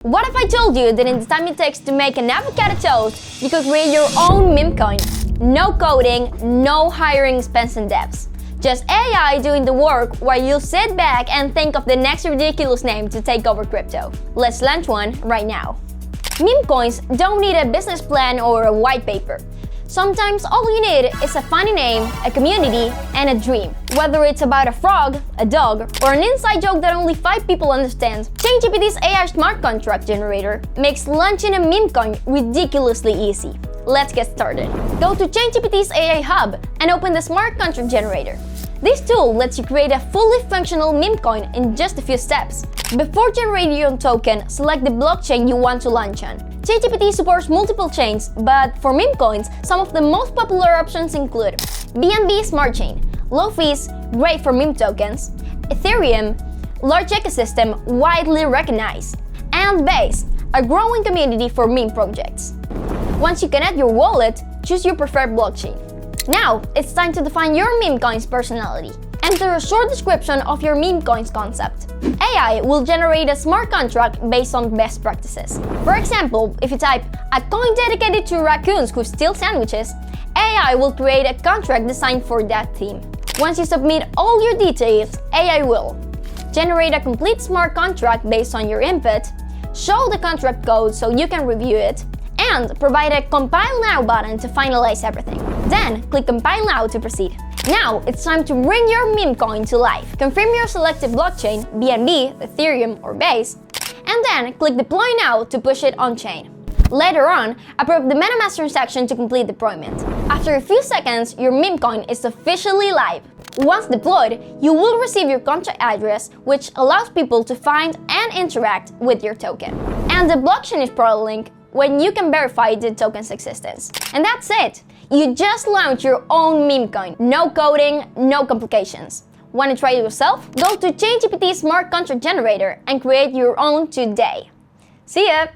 What if I told you that in the time it takes to make an avocado toast, you could create your own meme coin? No coding, no hiring expensive devs. Just AI doing the work while you sit back and think of the next ridiculous name to take over crypto. Let's launch one right now. Meme coins don't need a business plan or a white paper. Sometimes all you need is a funny name, a community, and a dream. Whether it's about a frog, a dog, or an inside joke that only 5 people understand, ChainGPT's AI smart contract generator makes launching a meme coin ridiculously easy. Let's get started. Go to ChainGPT's AI hub and open the smart contract generator. This tool lets you create a fully functional meme coin in just a few steps. Before generating your own token, select the blockchain you want to launch on. ChainGPT supports multiple chains, but for meme coins, some of the most popular options include BNB Smart Chain, low fees, great for meme tokens, Ethereum, large ecosystem widely recognized, and Base, a growing community for meme projects. Once you connect your wallet, choose your preferred blockchain. Now, it's time to define your meme coin's personality. Enter a short description of your meme coin's concept. AI will generate a smart contract based on best practices. For example, if you type "a coin dedicated to raccoons who steal sandwiches," AI will create a contract designed for that theme. Once you submit all your details, AI will generate a complete smart contract based on your input, show the contract code so you can review it, and provide a Compile Now button to finalize everything. Then, click Compile Now to proceed. Now, it's time to bring your meme coin to life. Confirm your selected blockchain, BNB, Ethereum, or Base, and then click Deploy Now to push it on-chain. Later on, approve the MetaMask transaction to complete deployment. After a few seconds, your meme coin is officially live. Once deployed, you will receive your contract address, which allows people to find and interact with your token. And the blockchain is Prolink, when you can verify the token's existence. And that's it! You just launched your own meme coin. No coding, no complications. Want to try it yourself? Go to ChainGPT Smart Contract Generator and create your own today. See ya!